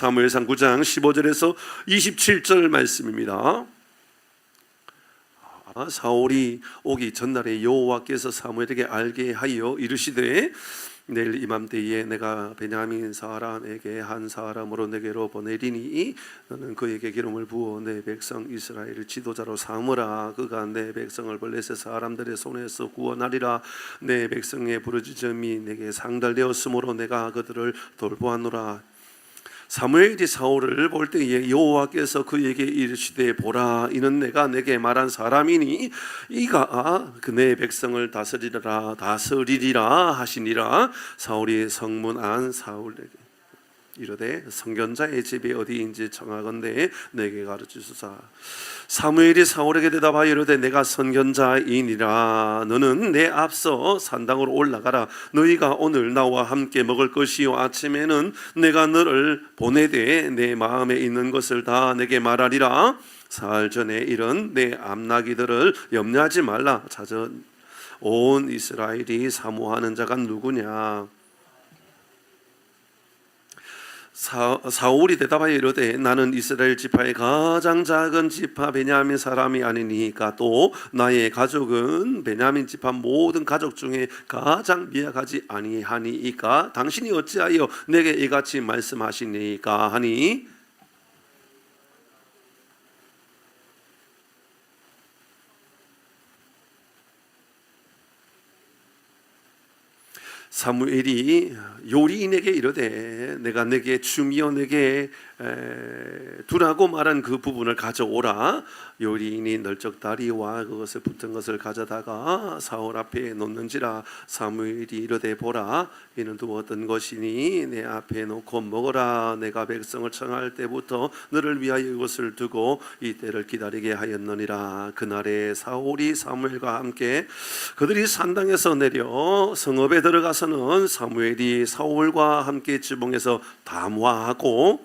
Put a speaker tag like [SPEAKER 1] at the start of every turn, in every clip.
[SPEAKER 1] 사무엘상 9장 15절에서 27절 말씀입니다. 사울이 오기 전날에 여호와께서 사무엘에게 알게 하여 이르시되 내일 이맘때에 내가 베냐민 사람에게 한 사람으로 내게로 보내리니 너는 그에게 기름을 부어 내 백성 이스라엘을 지도자로 삼으라. 그가 내 백성을 블레셋 사람들의 손에서 구원하리라. 내 백성의 부르짖음이 내게 상달되었으므로 내가 그들을 돌보았노라. 사무엘이 사울을 볼 때에 여호와께서 그에게 이르시되 보라, 이는 내가 내게 말한 사람이니 이가 내 백성을 다스리리라 하시니라. 사울이 성문 안 사울에게 이르되 선견자의 집이 어디인지 청하건대 내게 가르치소서. 사무엘이 사울에게 대답하여 이르되 내가 선견자이니라. 너는 내 앞서 산당으로 올라가라. 너희가 오늘 나와 함께 먹을 것이요 아침에는 내가 너를 보내되 내 마음에 있는 것을 다 내게 말하리라. 사흘 전에 이른 내 암나기들을 염려하지 말라. 자전 온 이스라엘이 사모하는 자가 누구냐. 사울이 대답하여 이르되 나는 이스라엘 지파의 가장 작은 지파 베냐민 사람이 아니니까 또 나의 가족은 베냐민 지파 모든 가족 중에 가장 미약하지 아니하니이까 당신이 어찌하여 내게 이같이 말씀하시니까 하니 사무엘이 요리인에게 이르되 내가 내게 주미어 내게 두라고 말한 그 부분을 가져오라. 요리인이 널쩍 다리와 그것을 붙은 것을 가져다가 사울 앞에 놓는지라. 사무엘이 이르되 보라, 이는 두었던 것이니 내 앞에 놓고 먹어라. 내가 백성을 청할 때부터 너를 위하여 이것을 두고 이 때를 기다리게 하였느니라. 그날에 사울이 사무엘과 함께 그들이 산당에서 내려 성읍에 들어가서는 사무엘이 사울과 함께 지붕에서 담화하고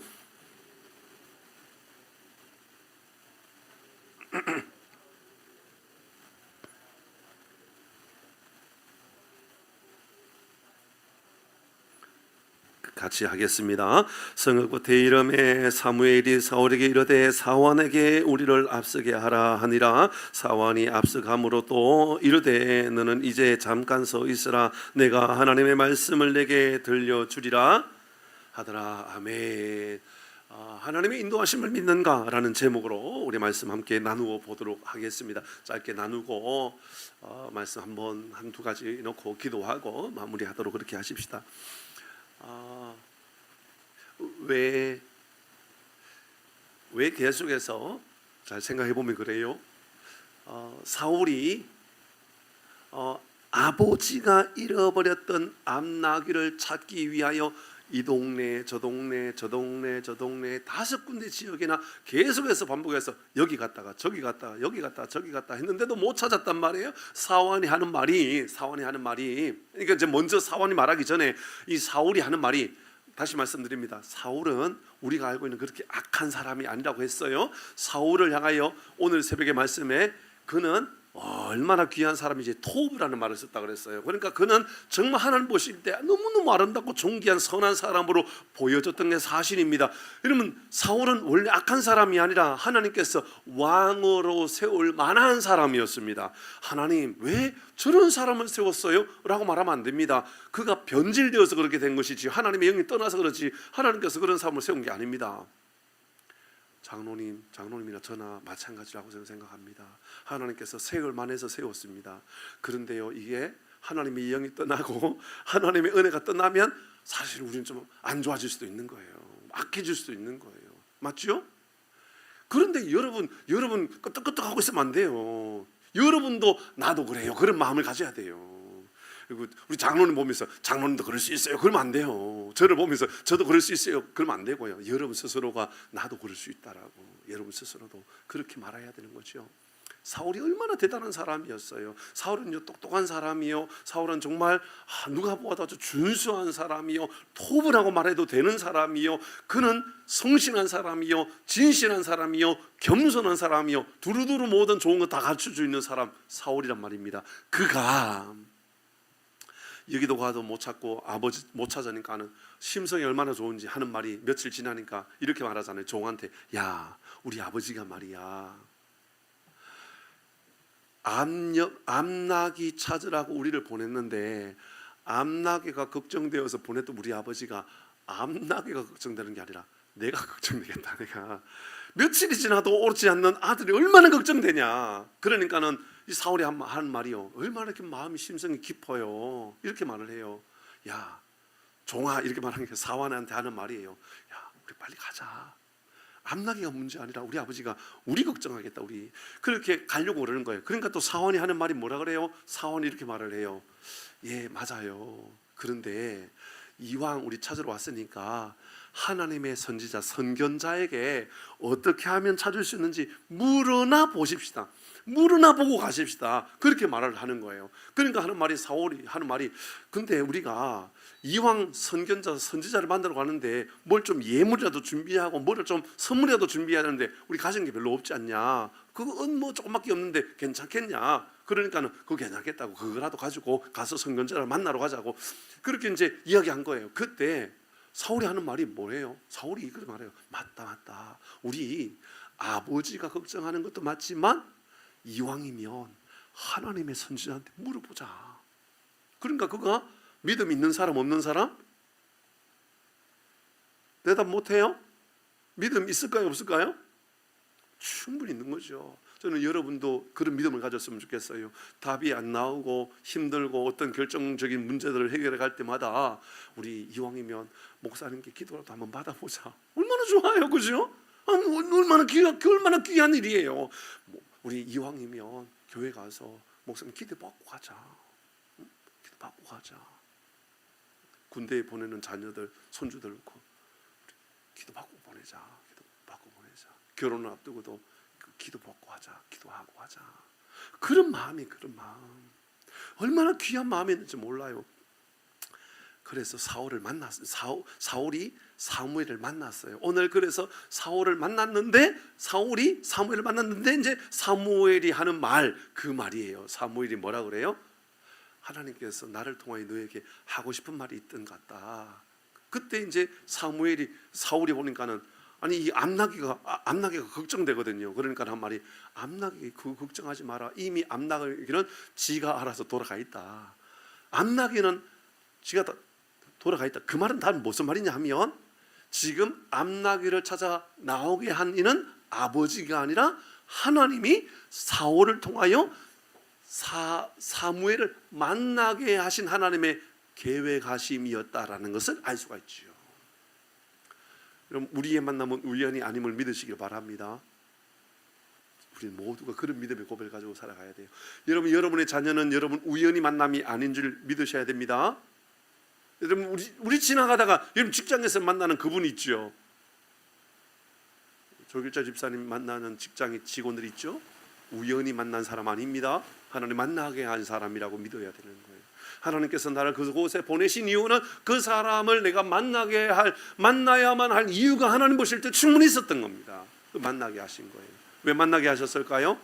[SPEAKER 1] 같이 하겠습니다. 성읍 끝에 이름에 사무엘이 사울에게 이르되 사원에게 우리를 앞서게 하라 하니라. 사원이 앞서감으로 또 이르되 너는 이제 잠깐 서 있으라. 내가 하나님의 말씀을 내게 들려주리라 하더라. 아멘. 하나님의 인도하심을 믿는가라는 제목으로 우리 말씀 함께 나누어 보도록 하겠습니다. 짧게 나누고 말씀 한두 가지 놓고 기도하고 마무리하도록 그렇게 하십시다. 왜 계속해서 잘 생각해 보면 그래요. 사울이 아버지가 잃어버렸던 암나귀를 찾기 위하여 이 동네 저 동네 저 동네 저 동네 5군데 지역이나 계속해서 반복해서 여기 갔다가 저기 갔다가 여기 갔다가 저기 갔다 했는데도 못 찾았단 말이에요. 사원이 하는 말이 그러니까 이제 먼저 사원이 말하기 전에 이 사울이 하는 말이, 다시 말씀드립니다. 사울은 우리가 알고 있는 그렇게 악한 사람이 아니라고 했어요. 사울을 향하여 오늘 새벽의 말씀에 그는 얼마나 귀한 사람이지 토브라는 말을 썼다 그랬어요. 그러니까 그는 정말 하나님 보실 때 너무너무 아름답고 존귀한 선한 사람으로 보여졌던 게 사실입니다. 여러분, 사울은 원래 악한 사람이 아니라 하나님께서 왕으로 세울 만한 사람이었습니다. 하나님 왜 저런 사람을 세웠어요? 라고 말하면 안 됩니다. 그가 변질되어서 그렇게 된 것이지 하나님의 영이 떠나서 그렇지 하나님께서 그런 사람을 세운 게 아닙니다. 장로님이나 저나 마찬가지라고 저는 생각합니다. 하나님께서 세월 만해서 세웠습니다. 그런데요, 이게 하나님의 영이 떠나고 하나님의 은혜가 떠나면 사실 우리는 좀 안 좋아질 수도 있는 거예요. 악해질 수도 있는 거예요. 맞죠? 그런데 여러분 끄떡끄떡하고 있으면 안 돼요. 여러분도 나도 그래요. 그런 마음을 가져야 돼요. 그리고 우리 장로님 보면서 장로님도 그럴 수 있어요. 그러면 안 돼요. 저를 보면서 저도 그럴 수 있어요. 그러면 안 되고요. 여러분 스스로가 나도 그럴 수 있다라고 여러분 스스로도 그렇게 말해야 되는 거죠. 사울이 얼마나 대단한 사람이었어요. 사울은요 똑똑한 사람이요. 사울은 정말 누가 보아도 아주 준수한 사람이요. 톱이라고 말해도 되는 사람이요. 그는 성실한 사람이요. 진실한 사람이요. 겸손한 사람이요. 두루두루 모든 좋은 거 다 갖출 수 있는 사람 사울이란 말입니다. 그가 여기도 가도 못 찾고 아버지 못 찾으니까는 심성이 얼마나 좋은지 하는 말이 며칠 지나니까 이렇게 말하잖아요. 종한테, 야, 우리 아버지가 말이야, 암나귀 찾으라고 우리를 보냈는데 암나귀가 걱정되어서 보냈던 우리 아버지가 암나귀가 걱정되는 게 아니라 내가 걱정되겠다. 내가 며칠이 지나도 오지 않는 아들이 얼마나 걱정되냐. 그러니까는 이 사울이 하는 말이요, 얼마나 이렇게 마음이 심성이 깊어요. 이렇게 말을 해요. 야, 종아, 이렇게 말하는 게 사환한테 하는 말이에요. 야, 우리 빨리 가자. 암나기가 문제 아니라 우리 아버지가 우리 걱정하겠다. 우리 그렇게 가려고 그러는 거예요. 그러니까 또 사원이 하는 말이 뭐라 그래요? 사원이 이렇게 말을 해요. 예, 맞아요. 그런데 이왕 우리 찾으러 왔으니까 하나님의 선지자 선견자에게 어떻게 하면 찾을 수 있는지 물어나 보십시다. 물어나 보고 가십시다. 그렇게 말을 하는 거예요. 그러니까 하는 말이, 사울이 하는 말이, 근데 우리가 이왕 선견자 선지자를 만나러 가는데 뭘 좀 예물이라도 준비하고 뭐를 좀 선물이라도 준비해야 하는데 우리 가진 게 별로 없지 않냐. 그건 뭐 조금밖에 없는데 괜찮겠냐. 그러니까는 그거 괜찮겠다고 그거라도 가지고 가서 선견자를 만나러 가자고 그렇게 이제 이야기한 거예요. 그때 사울이 하는 말이 뭐예요? 사울이 이걸 말해요. 맞다. 우리 아버지가 걱정하는 것도 맞지만 이왕이면 하나님의 선지자한테 물어보자. 그러니까 그가 믿음 있는 사람 없는 사람? 대답 못해요? 믿음 있을까요 없을까요? 충분히 있는 거죠. 저는 여러분도 그런 믿음을 가졌으면 좋겠어요. 답이 안 나오고 힘들고 어떤 결정적인 문제들을 해결해 갈 때마다 우리 이왕이면 목사님께 기도라도 한번 받아보자. 얼마나 좋아요, 그죠? 얼마나 귀한 일이에요. 우리 이왕이면 교회 가서 목사님 기도 받고 가자. 기도 받고 가자. 군대에 보내는 자녀들, 손주들 놓고 기도 받고 보내자. 기도 받고 보내자. 결혼을 앞두고도 기도 받고 하자. 기도하고 하자. 그런 마음. 얼마나 귀한 마음이었는지 몰라요. 그래서 사울을 만났어요. 사울이 사무엘을 만났어요. 오늘 그래서 사울을 만났는데 이제 사무엘이 하는 말, 그 말이에요. 사무엘이 뭐라 그래요? 하나님께서 나를 통하여 너에게 하고 싶은 말이 있던 것 같다. 그때 이제 사울이 보니까는 아니 이 암나귀가 걱정되거든요. 그러니까 한 말이, 암나귀 그거 걱정하지 마라. 이미 암나귀는 지가 알아서 돌아가 있다. 암나귀는 지가 돌아가 있다. 그 말은 다 무슨 말이냐 하면, 지금 암나귀를 찾아 나오게 한 이는 아버지가 아니라 하나님이 사울을 통하여 사무엘을 만나게 하신 하나님의 계획하심이었다라는 것을 알 수가 있죠. 그럼 우리의 만남은 우연이 아님을 믿으시길 바랍니다. 우리 모두가 그런 믿음의 고백을 가지고 살아가야 돼요. 여러분의 자녀는 여러분 우연히 만남이 아닌 줄 믿으셔야 됩니다. 여러분 우리 지나가다가 여러분 직장에서 만나는 그분이 있죠. 조길자 집사님 만나는 직장의 직원들 있죠. 우연히 만난 사람 아닙니다. 하나님 만나게 한 사람이라고 믿어야 되는 거예요. 하나님께서 나를 그곳에 보내신 이유는 그 사람을 내가 만나야만 할 이유가 하나님 보실 때 충분히 있었던 겁니다. 만나게 하신 거예요. 왜 만나게 하셨을까요?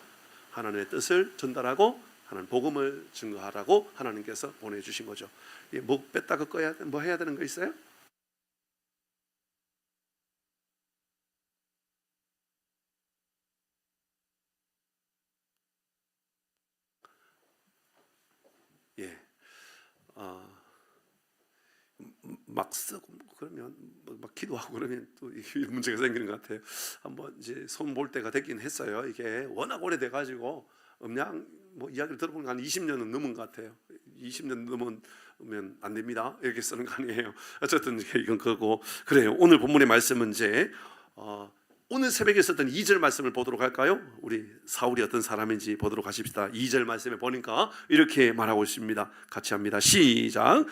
[SPEAKER 1] 하나님의 뜻을 전달하고 하나님 복음을 증거하라고 하나님께서 보내주신 거죠. 목 뺐다 긋어야 뭐 해야 되는 거 있어요? 예. 막 쓰고 그러면 막 기도하고 그러면 또 이런 문제가 생기는 것 같아요. 한번 이제 손 볼 때가 됐긴 했어요. 이게 워낙 오래돼 가지고 음양 뭐 이야기를 들어보면 한 20년은 넘은 것 같아요. 20년 넘으면 안 됩니다. 이렇게 쓰는 거 아니에요. 어쨌든 이건 그거고. 그래요. 오늘 본문의 말씀은 이제 오늘 새벽에 썼던 2절 말씀을 보도록 할까요? 우리 사울이 어떤 사람인지 보도록 하십시다. 2절 말씀에 보니까 이렇게 말하고 있습니다. 같이 합니다. 시작.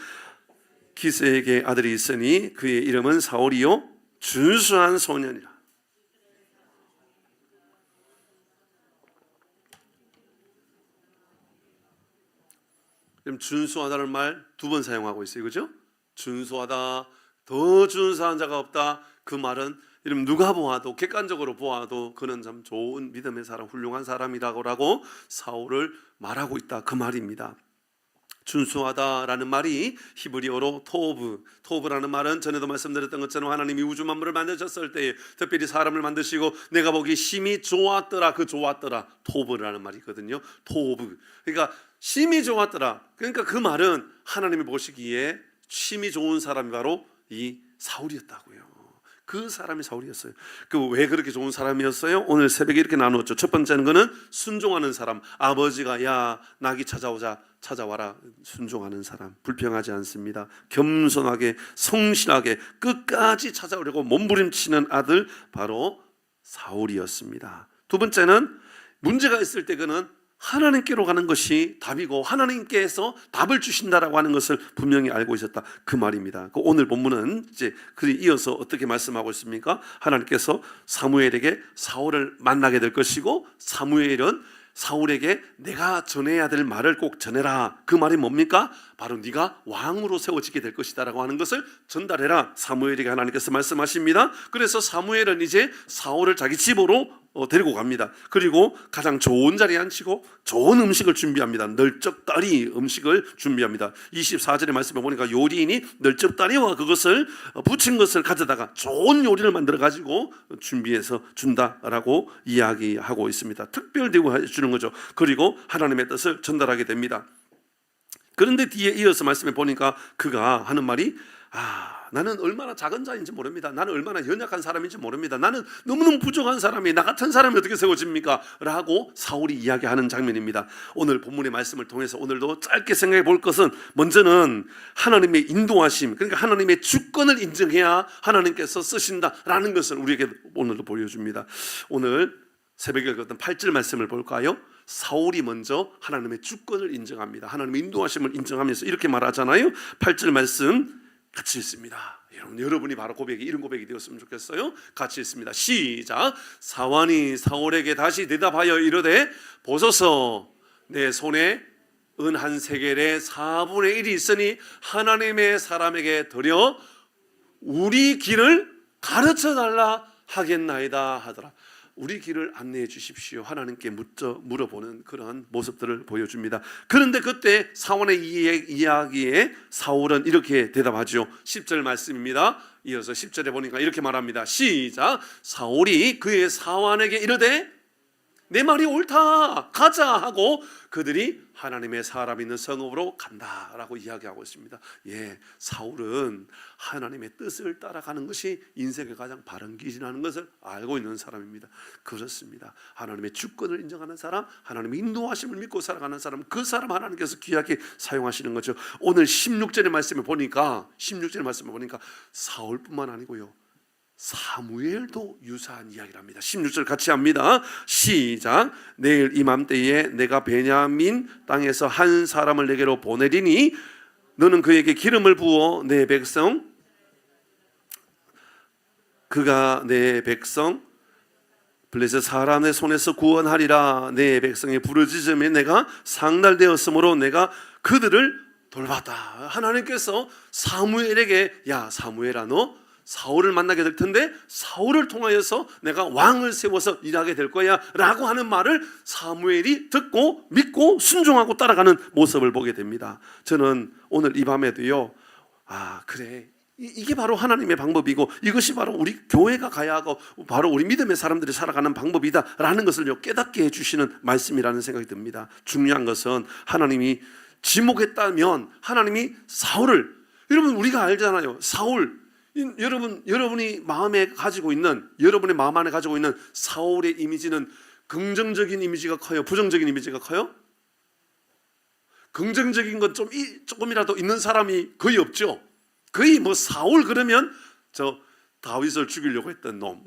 [SPEAKER 1] 기스에게 아들이 있으니 그의 이름은 사울이요 준수한 소년이라. 그럼 준수하다는 말 2번 사용하고 있어요. 그죠? 준수하다, 더 준수한 자가 없다. 그 말은 이름 누가 보아도, 객관적으로 보아도 그는 참 좋은 믿음의 사람, 훌륭한 사람이라고 사울을 말하고 있다, 그 말입니다. 준수하다라는 말이 히브리어로 토브라는 말은 전에도 말씀드렸던 것처럼 하나님이 우주 만물을 만드셨을 때 특별히 사람을 만드시고 내가 보기 심히 좋았더라, 그 좋았더라 토브라는 말이거든요. 토브, 그러니까 심히 좋았더라. 그러니까 그 말은 하나님이 보시기에 심히 좋은 사람이 바로 이 사울이었다고요. 그 사람이 사울이었어요. 그 왜 그렇게 좋은 사람이었어요? 오늘 새벽에 이렇게 나누었죠. 첫 번째는 그는 순종하는 사람. 아버지가 야 낙이 찾아와라. 순종하는 사람. 불평하지 않습니다. 겸손하게 성실하게 끝까지 찾아오려고 몸부림치는 아들, 바로 사울이었습니다. 두 번째는 문제가 있을 때 그는 하나님께로 가는 것이 답이고 하나님께서 답을 주신다라고 하는 것을 분명히 알고 있었다, 그 말입니다. 오늘 본문은 이제 그에 이어서 어떻게 말씀하고 있습니까? 하나님께서 사무엘에게 사울을 만나게 될 것이고, 사무엘은 사울에게 내가 전해야 될 말을 꼭 전해라. 그 말이 뭡니까? 바로 네가 왕으로 세워지게 될 것이다 라고 하는 것을 전달해라. 사무엘에게 하나님께서 말씀하십니다. 그래서 사무엘은 이제 사울을 자기 집으로 데리고 갑니다. 그리고 가장 좋은 자리에 앉히고 좋은 음식을 준비합니다. 널쩍다리 음식을 준비합니다. 24절의 말씀에 보니까 요리인이 널쩍다리와 그것을 부친 것을 가져다가 좋은 요리를 만들어 가지고 준비해서 준다라고 이야기하고 있습니다. 특별 대우해 주는 거죠. 그리고 하나님의 뜻을 전달하게 됩니다. 그런데 뒤에 이어서 말씀에 보니까 그가 하는 말이 나는 얼마나 작은 자인지 모릅니다. 나는 얼마나 연약한 사람인지 모릅니다. 나는 너무너무 부족한 사람이, 나 같은 사람이 어떻게 세워집니까? 라고 사울이 이야기하는 장면입니다. 오늘 본문의 말씀을 통해서 오늘도 짧게 생각해 볼 것은, 먼저는 하나님의 인도하심, 그러니까 하나님의 주권을 인정해야 하나님께서 쓰신다라는 것을 우리에게 오늘도 보여줍니다. 오늘 새벽에 읽었던 8절 말씀을 볼까요? 사울이 먼저 하나님의 주권을 인정합니다. 하나님의 인도하심을 인정하면서 이렇게 말하잖아요. 8절 말씀 같이 읽습니다. 여러분이 바로 이런 고백이 되었으면 좋겠어요. 같이 읽습니다. 시작. 사환이 사울에게 다시 대답하여 이르되, 보소서 내 손에 은 한 세겔의 4분의 1이 있으니 하나님의 사람에게 드려 우리 길을 가르쳐 달라 하겠나이다 하더라. 우리 길을 안내해 주십시오. 하나님께 물어보는 그런 모습들을 보여줍니다. 그런데 그때 사울의 이야기에 사울은 이렇게 대답하죠. 10절 말씀입니다. 이어서 10절에 보니까 이렇게 말합니다. 시작. 사울이 그의 사환에게 이르되 내 말이 옳다, 가자 하고 그들이 하나님의 사람 있는 성읍으로 간다라고 이야기하고 있습니다. 사울은 하나님의 뜻을 따라가는 것이 인생의 가장 바른 길이라는 것을 알고 있는 사람입니다. 그렇습니다. 하나님의 주권을 인정하는 사람, 하나님의 인도하심을 믿고 살아가는 사람, 그 사람 하나님께서 귀하게 사용하시는 거죠. 오늘 16절의 말씀을 보니까 사울뿐만 아니고요, 사무엘도 유사한 이야기를 합니다. 16절 같이 합니다. 시작. 내일 이맘때에 내가 베냐민 땅에서 한 사람을 내게로 보내리니 너는 그에게 기름을 부어 그가 내 백성 블레셋 사람의 손에서 구원하리라. 내 백성이 부르짖으면 내가 상달되었으므로 내가 그들을 돌봤다. 하나님께서 사무엘에게 야 사무엘아, 너 사울을 만나게 될 텐데 사울을 통하여서 내가 왕을 세워서 일하게 될 거야 라고 하는 말을 사무엘이 듣고 믿고 순종하고 따라가는 모습을 보게 됩니다. 저는 오늘 이 밤에도요, 그래, 이게 바로 하나님의 방법이고 이것이 바로 우리 교회가 가야 하고 바로 우리 믿음의 사람들이 살아가는 방법이다 라는 것을 깨닫게 해주시는 말씀이라는 생각이 듭니다. 중요한 것은 하나님이 지목했다면 하나님이 사울을, 여러분 우리가 알잖아요. 사울, 여러분이 마음에 가지고 있는, 여러분의 마음 안에 가지고 있는 사울의 이미지는 긍정적인 이미지가 커요? 부정적인 이미지가 커요? 긍정적인 건 조금이라도 있는 사람이 거의 없죠. 거의 사울 그러면 저 다윗을 죽이려고 했던 놈,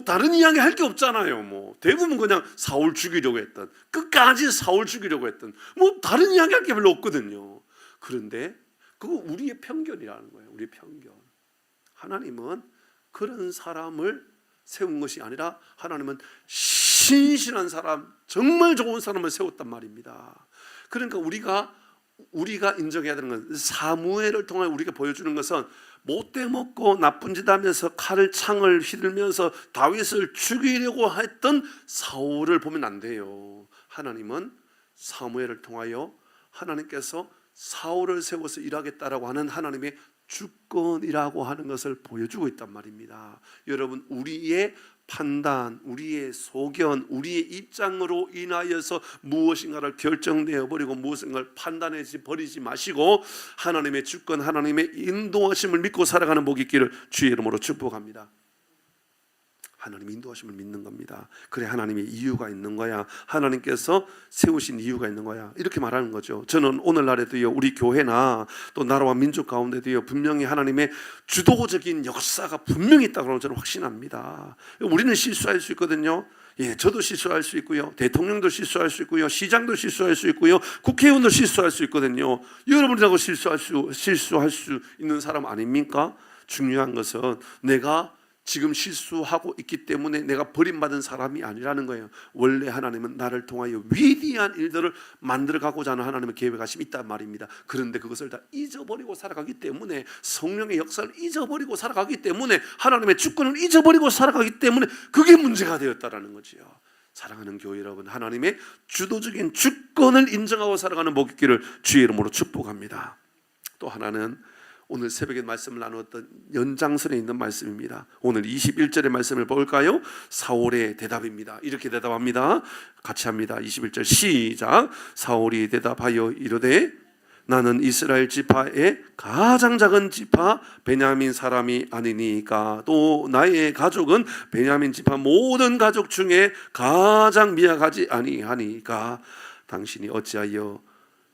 [SPEAKER 1] 다른 이야기 할 게 없잖아요. 대부분 그냥 사울 죽이려고 했던, 끝까지 사울 죽이려고 했던, 다른 이야기 할 게 별로 없거든요. 그런데 그거 우리의 편견이라는 거예요. 우리의 편견. 하나님은 그런 사람을 세운 것이 아니라 하나님은 신실한 사람, 정말 좋은 사람을 세웠단 말입니다. 그러니까 우리가 인정해야 되는 건, 사무엘을 통해 우리가 보여주는 것은 못돼 먹고 나쁜 짓 하면서 칼을 창을 휘둘면서 다윗을 죽이려고 했던 사울을 보면 안 돼요. 하나님은 사무엘을 통하여 하나님께서 사울을 세워서 일하겠다라고 하는 하나님의 주권이라고 하는 것을 보여주고 있단 말입니다. 여러분, 우리의 판단, 우리의 소견, 우리의 입장으로 인하여서 무엇인가를 결정내어 버리고 무엇인가를 판단해 버리지 마시고 하나님의 주권, 하나님의 인도하심을 믿고 살아가는 복이 있기를 주의 이름으로 축복합니다. 하나님의 인도하심을 믿는 겁니다. 그래, 하나님의 이유가 있는 거야. 하나님께서 세우신 이유가 있는 거야. 이렇게 말하는 거죠. 저는 오늘날에도요, 우리 교회나 또 나라와 민족 가운데도요, 분명히 하나님의 주도적인 역사가 분명히 있다고 저는 확신합니다. 우리는 실수할 수 있거든요. 예, 저도 실수할 수 있고요, 대통령도 실수할 수 있고요, 시장도 실수할 수 있고요, 국회의원도 실수할 수 있거든요. 여러분이라고 실수할 수 있는 사람 아닙니까? 중요한 것은 내가 지금 실수하고 있기 때문에 내가 버림받은 사람이 아니라는 거예요. 원래 하나님은 나를 통하여 위대한 일들을 만들어가고자 하는 하나님의 계획하심이 있단 말입니다. 그런데 그것을 다 잊어버리고 살아가기 때문에, 성령의 역사를 잊어버리고 살아가기 때문에, 하나님의 주권을 잊어버리고 살아가기 때문에 그게 문제가 되었다라는 거지요. 사랑하는 교회 여러분, 하나님의 주도적인 주권을 인정하고 살아가는 복이 있기를 주의 이름으로 축복합니다. 또 하나는 오늘 새벽에 말씀을 나누었던 연장선에 있는 말씀입니다. 오늘 21절의 말씀을 볼까요? 사울의 대답입니다. 이렇게 대답합니다. 같이 합니다. 21절 시작. 사울이 대답하여 이르되 나는 이스라엘 지파의 가장 작은 지파 베냐민 사람이 아니니까, 또 나의 가족은 베냐민 지파 모든 가족 중에 가장 미약하지 아니하니까 당신이 어찌하여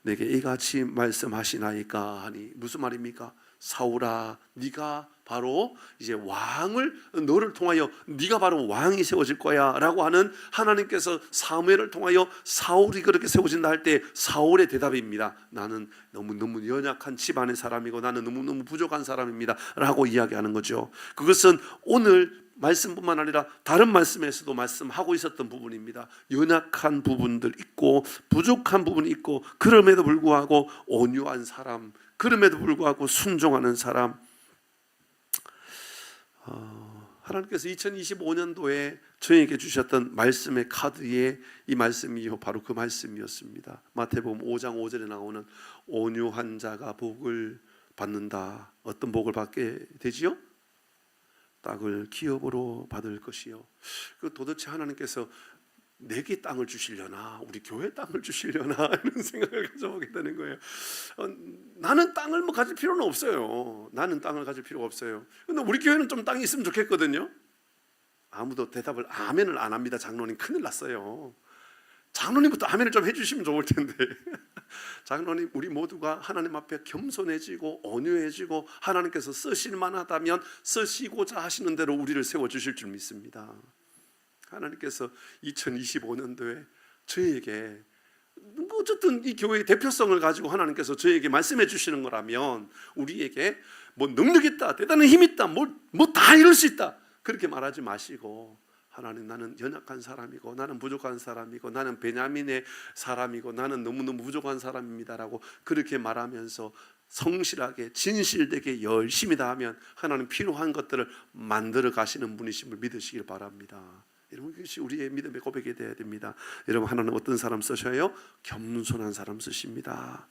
[SPEAKER 1] 내게 이같이 말씀하시나이까 하니. 무슨 말입니까? 사울아, 네가 바로 이제 왕을, 너를 통하여 네가 바로 왕이 세워질 거야 라고 하는 하나님께서 사무엘을 통하여 사울이 그렇게 세워진다 할 때 사울의 대답입니다. 나는 너무너무 연약한 집안의 사람이고 나는 너무너무 부족한 사람입니다 라고 이야기하는 거죠. 그것은 오늘 말씀뿐만 아니라 다른 말씀에서도 말씀하고 있었던 부분입니다. 연약한 부분들 있고 부족한 부분이 있고, 그럼에도 불구하고 온유한 사람, 그럼에도 불구하고 순종하는 사람. 하나님께서 2025년도에 저에게 주셨던 말씀의 카드에 이 말씀이 바로 그 말씀이었습니다. 마태복음 5장 5절에 나오는 온유한 자가 복을 받는다. 어떤 복을 받게 되지요? 땅을 기업으로 받을 것이요. 그 도대체 하나님께서 내게 땅을 주시려나, 우리 교회 땅을 주시려나 이런 생각을 가져보게 되는 거예요. 나는 땅을 뭐 가질 필요는 없어요. 나는 땅을 가질 필요가 없어요. 근데 우리 교회는 좀 땅이 있으면 좋겠거든요. 아무도 대답을 아멘을 안 합니다. 장로님 큰일 났어요. 장로님부터 아멘을 좀 해주시면 좋을 텐데. 장로님, 우리 모두가 하나님 앞에 겸손해지고 온유해지고 하나님께서 쓰실 만하다면 쓰시고자 하시는 대로 우리를 세워주실 줄 믿습니다. 하나님께서 2025년도에 저에게 어쨌든 이 교회의 대표성을 가지고 하나님께서 저에게 말씀해 주시는 거라면 우리에게 뭐 능력 있다, 대단한 힘 있다, 뭐 다 이룰 수 있다 그렇게 말하지 마시고, 하나님, 나는 연약한 사람이고 나는 부족한 사람이고 나는 베냐민의 사람이고 나는 너무너무 부족한 사람입니다라고 그렇게 말하면서 성실하게 진실되게 열심히 다하면 하나님 필요한 것들을 만들어 가시는 분이심을 믿으시길 바랍니다. 여러분, 그것이 우리의 믿음의 고백이 되어야 됩니다. 여러분, 하나님 어떤 사람 쓰셔요? 겸손한 사람 쓰십니다.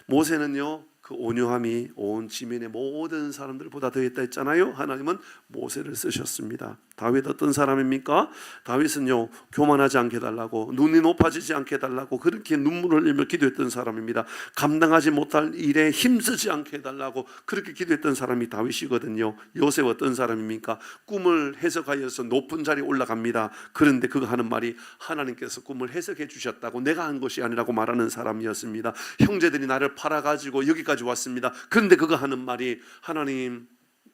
[SPEAKER 1] 모세는요, 그 온유함이 온 지면의 모든 사람들보다 더했다 했잖아요. 하나님은 모세를 쓰셨습니다. 다윗 어떤 사람입니까? 다윗은요, 교만하지 않게 해달라고, 눈이 높아지지 않게 해달라고 그렇게 눈물을 흘리며 기도했던 사람입니다. 감당하지 못할 일에 힘쓰지 않게 해달라고 그렇게 기도했던 사람이 다윗이거든요. 요셉 어떤 사람입니까? 꿈을 해석하여서 높은 자리에 올라갑니다. 그런데 그가 하는 말이 하나님께서 꿈을 해석해 주셨다고, 내가 한 것이 아니라고 말하는 사람이었습니다. 형제들이 나를 팔아가지고 여기까지 왔습니다. 그런데 그가 하는 말이, 하나님,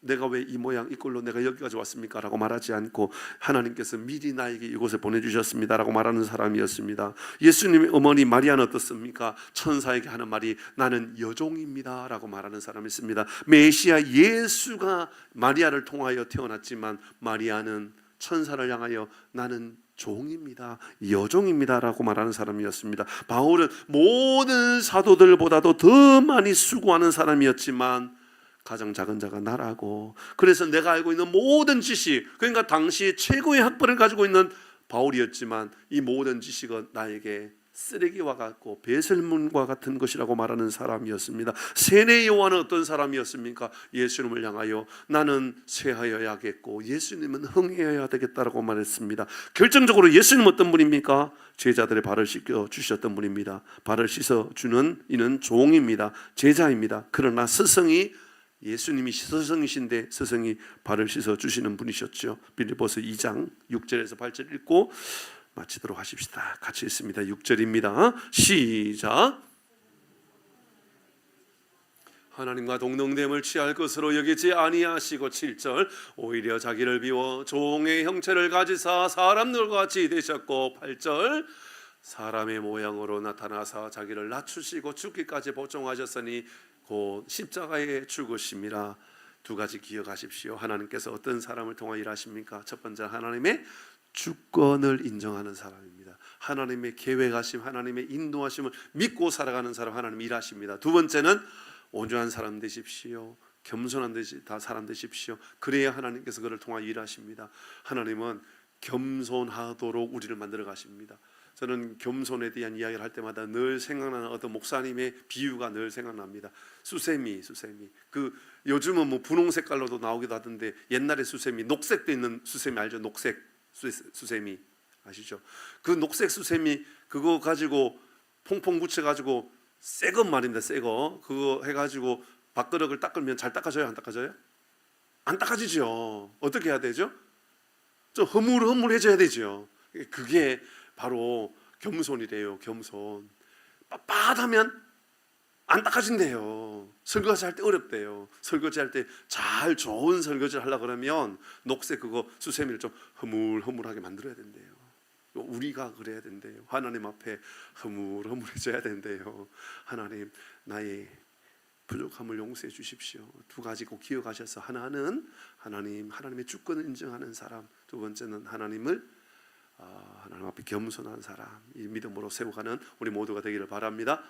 [SPEAKER 1] 내가 왜 이 모양 이 꼴로 내가 여기까지 왔습니까? 라고 말하지 않고 하나님께서 미리 나에게 이곳에 보내주셨습니다 라고 말하는 사람이었습니다. 예수님의 어머니 마리아는 어떻습니까? 천사에게 하는 말이 나는 여종입니다 라고 말하는 사람이었습니다. 메시아 예수가 마리아를 통하여 태어났지만 마리아는 천사를 향하여 나는 종입니다, 여종입니다 라고 말하는 사람이었습니다. 바울은 모든 사도들보다도 더 많이 수고하는 사람이었지만 가장 작은 자가 나라고, 그래서 내가 알고 있는 모든 지식, 그러니까 당시 최고의 학벌을 가지고 있는 바울이었지만 이 모든 지식은 나에게 쓰레기와 같고 배설물과 같은 것이라고 말하는 사람이었습니다. 세뇌 요한은 어떤 사람이었습니까? 예수님을 향하여 나는 쇠하여야겠고 예수님은 흥해야 되겠다라고 말했습니다. 결정적으로 예수님 어떤 분입니까? 제자들의 발을 씻겨 주셨던 분입니다. 발을 씻어 주는 이는 종입니다. 제자입니다. 그러나 스승이 예수님이 스승이신데 스승이 발을 씻어 주시는 분이셨죠. 빌립보서 2장 6절에서 8절 읽고 마치도록 하십시다. 같이 읽습니다. 6절입니다. 시작. 하나님과 동등됨을 취할 것으로 여기지 아니하시고 7절 오히려 자기를 비워 종의 형체를 가지사 사람들과 같이 되셨고 8절 사람의 모양으로 나타나사 자기를 낮추시고 죽기까지 복종하셨으니 곧 십자가에 죽으심이라. 두 가지 기억하십시오. 하나님께서 어떤 사람을 통하 일하십니까? 첫 번째 하나님의 주권을 인정하는 사람입니다. 하나님의 계획하심, 하나님의 인도하심을 믿고 살아가는 사람 하나님 일하십니다. 두 번째는 온전한 사람 되십시오. 겸손한 사람 되십시오. 그래야 하나님께서 그를 통하 일하십니다. 하나님은 겸손하도록 우리를 만들어 가십니다. 저는 겸손에 대한 이야기를 할 때마다 늘 생각나는 어떤 목사님의 비유가 늘 생각납니다. 수세미. 그 요즘은 뭐 분홍 색깔로도 나오기도 하던데 옛날에 수세미 녹색도 있는 수세미 알죠? 녹색 수세미 아시죠? 그 녹색 수세미 그거 가지고 퐁퐁 붙여가지고 새 것 말입니다. 새 거 그거 해가지고 밥그릇을 닦으면 잘 닦아져요? 안 닦아져요? 안 닦아지죠. 어떻게 해야 되죠? 좀 흐물흐물해져야 되죠. 그게 바로 겸손이래요. 겸손. 빳빳하면 안 닦아진대요. 설거지 할 때 어렵대요. 설거지 할 때 잘 좋은 설거지를 하려고 그러면 녹색 그거 수세미를 좀 흐물흐물하게 만들어야 된대요. 우리가 그래야 된대요. 하나님 앞에 흐물흐물해져야 된대요. 하나님 나의 부족함을 용서해 주십시오. 두 가지 꼭 기억하셔서 하나는 하나님의 주권을 인정하는 사람, 두 번째는 하나님 앞에 겸손한 사람, 이 믿음으로 세워가는 우리 모두가 되기를 바랍니다.